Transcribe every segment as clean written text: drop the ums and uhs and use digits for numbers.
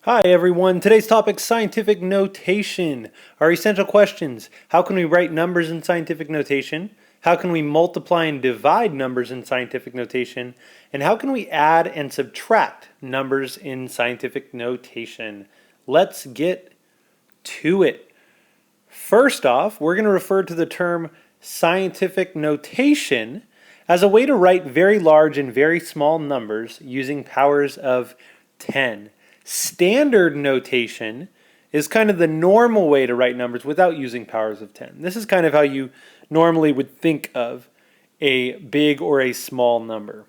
Hi everyone, today's topic scientific notation. Our essential questions: how can we write numbers in scientific notation? How can we multiply and divide numbers in scientific notation? And how can we add and subtract numbers in scientific notation? Let's get to it. First off, we're going to refer to the term scientific notation as a way to write very large and very small numbers using powers of 10. Standard notation is kind of the normal way to write numbers without using powers of 10. This is kind of how you normally would think of a big or a small number.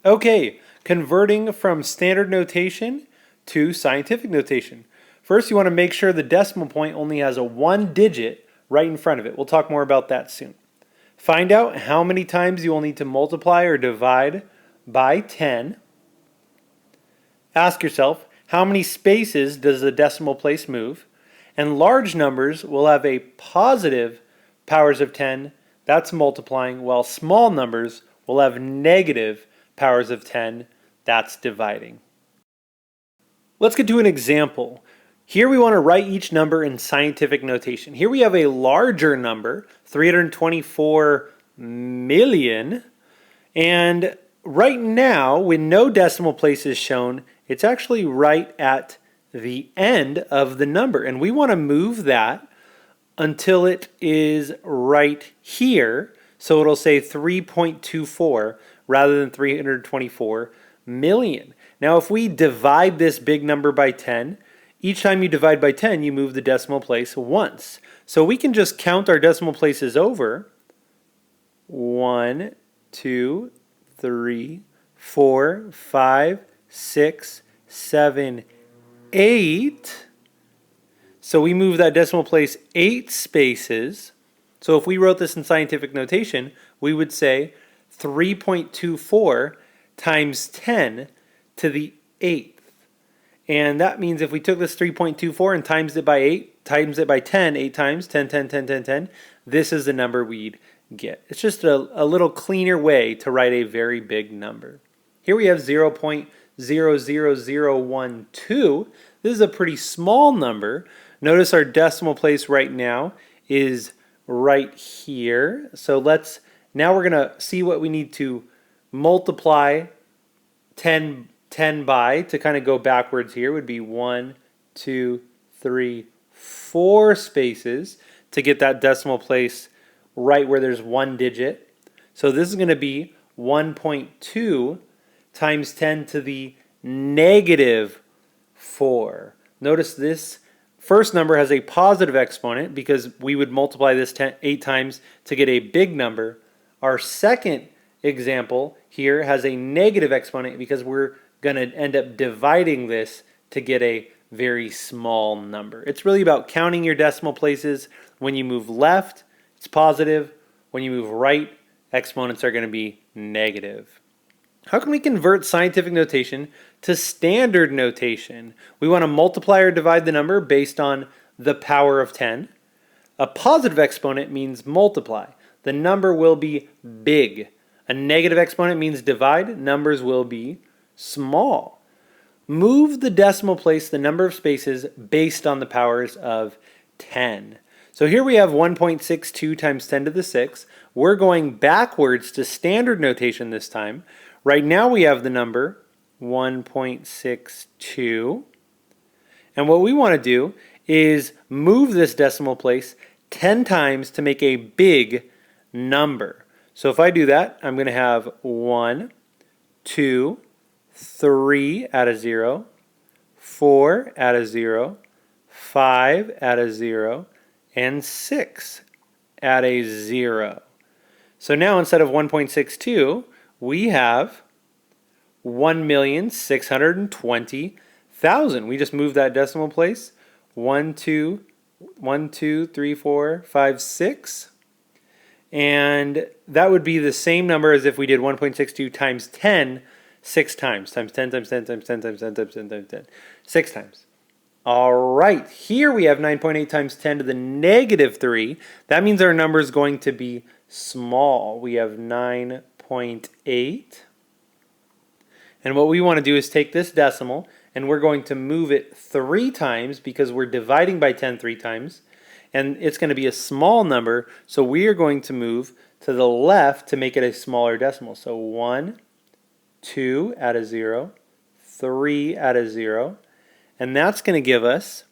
Okay, converting from standard notation to scientific notation. First, you want to make sure the decimal point only has a 1 digit right in front of it. We'll talk more about that soon. Find out how many times you will need to multiply or divide by 10. Ask yourself, how many spaces does the decimal place move? And large numbers will have a positive powers of 10, that's multiplying, while small numbers will have negative powers of 10, that's dividing. Let's get to an example. Here we want to write each number in scientific notation. Here we have a larger number, 324 million, and right now, when no decimal place is shown, it's actually right at the end of the number, and we want to move that until it is right here, so it'll say 3.24 rather than 324 million. Now, if we divide this big number by 10, each time you divide by 10, you move the decimal place once. So we can just count our decimal places over. 1, 2, 3, 4, 5, 6, 7, 8. So we move that decimal place 8 spaces. So if we wrote this in scientific notation, we would say 3.24 times 10 to the 8th. And that means if we took this 3.24 and times it by 8, times it by 10, 8 times, 10, 10, 10, 10, 10, this is the number we'd get. It's just a little cleaner way to write a very big number. Here we have 0.00012. This is a pretty small number. Notice our decimal place right now is right here. So now we're going to see what we need to multiply 10 by to kind of go backwards here. Would be 1, 2, 3, 4 spaces to get that decimal place right where there's 1 digit. So this is going to be 1.2 times 10 to the negative 4. Notice this first number has a positive exponent because we would multiply this 8 times to get a big number. Our second example here has a negative exponent because we're going to end up dividing this to get a very small number. It's really about counting your decimal places. When you move left, it's positive. When you move right, exponents are going to be negative. How can we convert scientific notation to standard notation? We want to multiply or divide the number based on the power of 10. A positive exponent means multiply. The number will be big. A negative exponent means divide. Numbers will be small. Move the decimal place, the number of spaces, based on the powers of 10. So here we have 1.62 times 10 to the 6. We're going backwards to standard notation this time. Right now we have the number 1.62. And what we want to do is move this decimal place 10 times to make a big number. So if I do that, I'm going to have 1, 2, 3 add a 0, 4 add a 0, 5 add a 0, and 6 add a 0. So now instead of 1.62, we have 1,620,000. We just moved that decimal place. 1, 2, 3, 4, 5, 6. And that would be the same number as if we did 1.62 times 10 6 times. Times 10 times 10 times 10 times 10 times 10 times 10. 6 times. All right, here we have 9.8 times 10 to the negative 3. That means our number is going to be small. We have 9.8. And what we want to do is take this decimal and we're going to move it 3 times because we're dividing by 10 3 times. And it's going to be a small number, so we are going to move to the left to make it a smaller decimal. So 1, 2, add a 0, 3, add a 0. And that's going to give us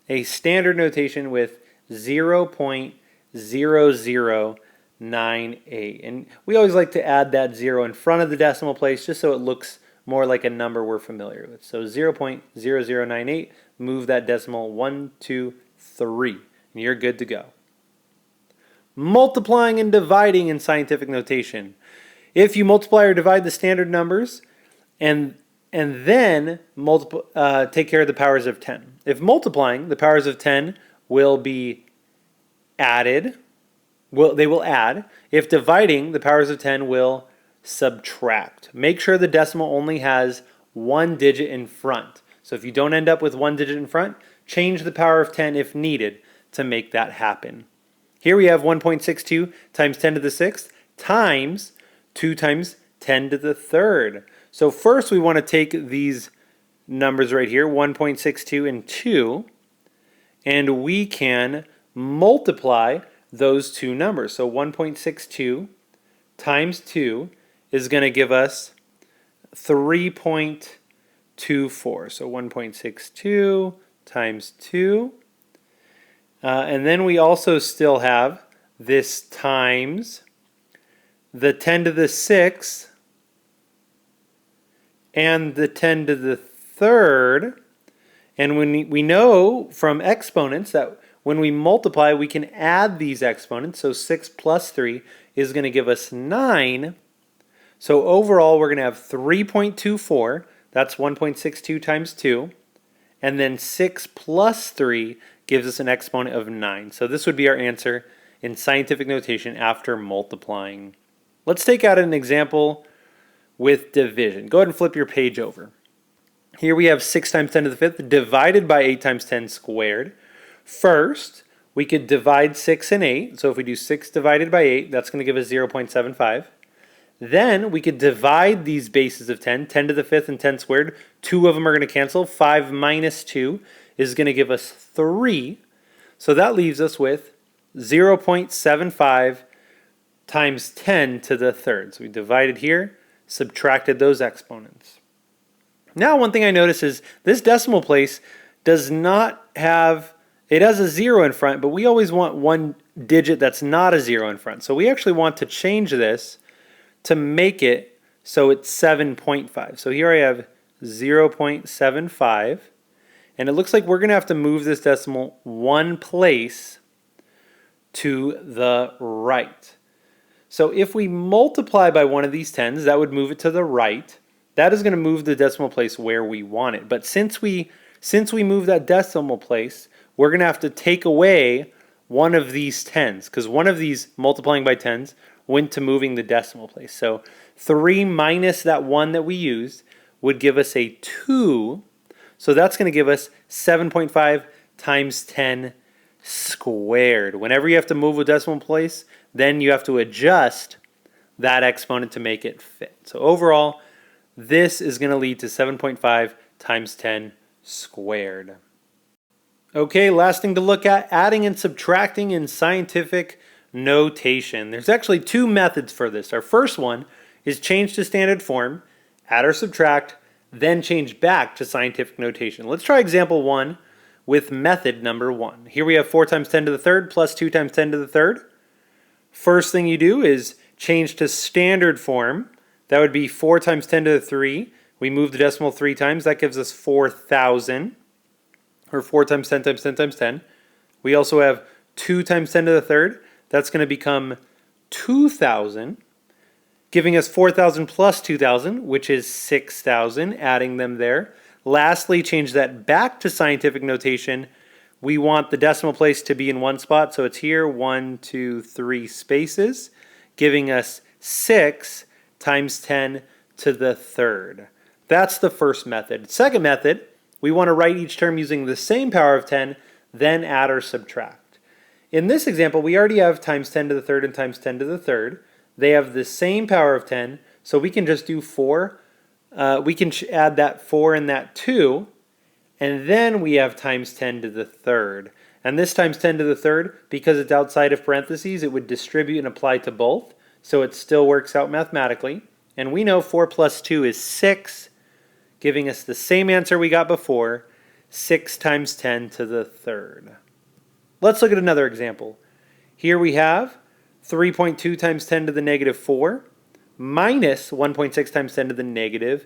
a standard notation with 0.0098. And we always like to add that 0 in front of the decimal place just so it looks more like a number we're familiar with. So 0.0098, move that decimal 1, 2, 3, and you're good to go. Multiplying and dividing in scientific notation. If you multiply or divide the standard numbers and then take care of the powers of 10. If multiplying, the powers of 10 will be added. They will add. If dividing, the powers of 10 will subtract. Make sure the decimal only has 1 digit in front. So if you don't end up with 1 digit in front, change the power of 10 if needed to make that happen. Here we have 1.62 times 10 to the 6th times 2 times 10 to the 3rd. So first we want to take these numbers right here, 1.62 and 2, and we can multiply those two numbers. So 1.62 times 2 is going to give us 3.24. So 1.62 times 2. And then we also still have this times the 10 to the 6th and the 10 to the 3rd. And when we know from exponents that when we multiply, we can add these exponents. So 6 plus 3 is going to give us 9. So overall, we're going to have 3.24. That's 1.62 times 2. And then 6 plus 3 gives us an exponent of 9. So this would be our answer in scientific notation after multiplying. Let's take out an example with division. Go ahead and flip your page over. Here we have 6 times 10 to the 5th divided by 8 times 10 squared. First, we could divide 6 and 8. So if we do 6 divided by 8, that's going to give us 0.75. Then we could divide these bases of 10, 10 to the 5th and 10 squared. 2 of them are going to cancel. 5 minus 2 is going to give us 3. So that leaves us with 0.75 times 10 to the 3rd. So we divided here, subtracted those exponents. Now one thing I notice is this decimal place does not have, it has a 0 in front, but we always want one digit that's not a 0 in front. So we actually want to change this to make it so it's 7.5. So here I have 0.75, and it looks like we're going to have to move this decimal one place to the right. So if we multiply by one of these tens, that would move it to the right. That is going to move the decimal place where we want it. But since we move that decimal place, we're going to have to take away one of these tens, because one of these multiplying by tens went to moving the decimal place. So 3 minus that 1 that we used would give us a 2. So that's going to give us 7.5 times 10 squared. Whenever you have to move a decimal place, then you have to adjust that exponent to make it fit. So overall, this is going to lead to 7.5 times 10 squared. Okay, last thing to look at, adding and subtracting in scientific notation. There's actually 2 methods for this. Our first one is change to standard form, add or subtract, then change back to scientific notation. Let's try example 1 with method number 1. Here we have 4 times 10 to the 3rd plus 2 times 10 to the 3rd. First thing you do is change to standard form. That would be 4 times 10 to the 3. We move the decimal 3 times. That gives us 4,000. Or 4 times 10 times 10 times 10. We also have 2 times 10 to the 3rd. That's going to become 2,000. Giving us 4,000 plus 2,000, which is 6,000. Adding them there. Lastly, change that back to scientific notation. We want the decimal place to be in one spot, so it's here, 1, 2, 3 spaces, giving us 6 times 10 to the 3rd. That's the first method. Second method, we want to write each term using the same power of 10, then add or subtract. In this example, we already have times 10 to the 3rd and times 10 to the 3rd. They have the same power of 10, so we can just do 4 we can add that 4 and that 2, and then we have times 10 to the third. And this times 10 to the third, because it's outside of parentheses, it would distribute and apply to both, so it still works out mathematically. And we know 4 plus 2 is 6, giving us the same answer we got before, 6 times 10 to the third. Let's look at another example. Here we have 3.2 times 10 to the negative 4 minus 1.6 times 10 to the negative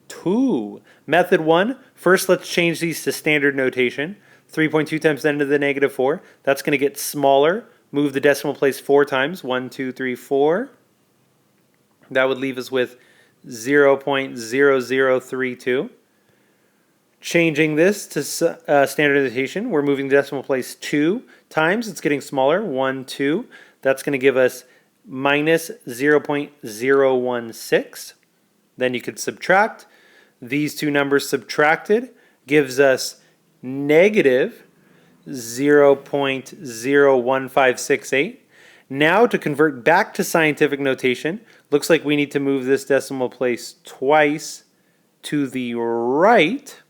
2. Method 1, first let's change these to standard notation. 3.2 times 10 to the negative 4, that's going to get smaller. Move the decimal place 4 times, 1, 2, 3, 4. That would leave us with 0.0032. Changing this to standard notation, we're moving the decimal place 2 times. It's getting smaller, 1, 2. That's going to give us minus 0.016. Then you could subtract. These two numbers subtracted gives us negative 0.01568. Now to convert back to scientific notation, looks like we need to move this decimal place twice to the right,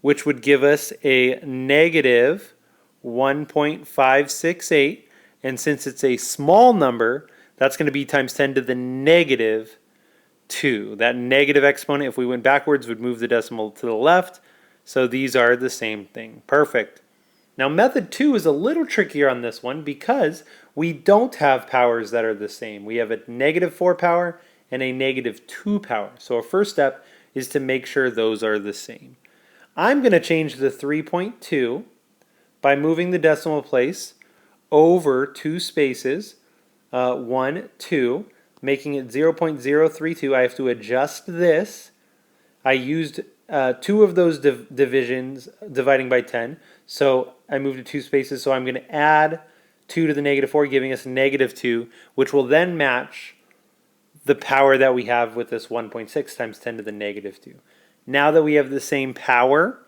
which would give us a negative 1.568. And since it's a small number, that's going to be times 10 to the negative 2. That negative exponent, if we went backwards, would move the decimal to the left. So these are the same thing. Perfect. Now method 2 is a little trickier on this one because we don't have powers that are the same. We have a negative 4 power and a negative 2 power. So our first step is to make sure those are the same. I'm going to change the 3.2 by moving the decimal place over 2 spaces, 1, 2, making it 0.032. I have to adjust this. I used 2 of those divisions dividing by 10, so I moved to 2 spaces, so I'm going to add 2 to the negative 4, giving us negative 2, which will then match the power that we have with this 1.6 times 10 to the negative 2. Now that we have the same power,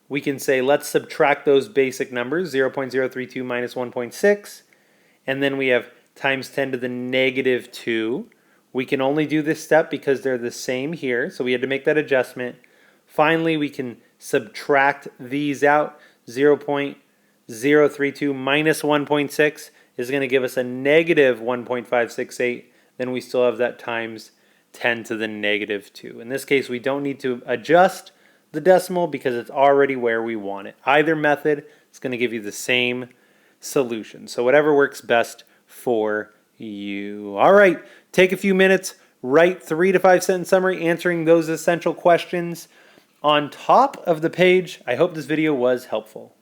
we can say let's subtract those basic numbers, 0.032 minus 1.6, and then we have times 10 to the negative 2. We can only do this step because they're the same here, so we had to make that adjustment. Finally, we can subtract these out. 0.032 minus 1.6 is going to give us a negative 1.568. Then we still have that times 10 to the negative 2. In this case, we don't need to adjust the decimal because it's already where we want it. Either method is going to give you the same solution. So whatever works best for you. All right, take a few minutes, write 3 to 5 sentence summary answering those essential questions on top of the page. I hope this video was helpful.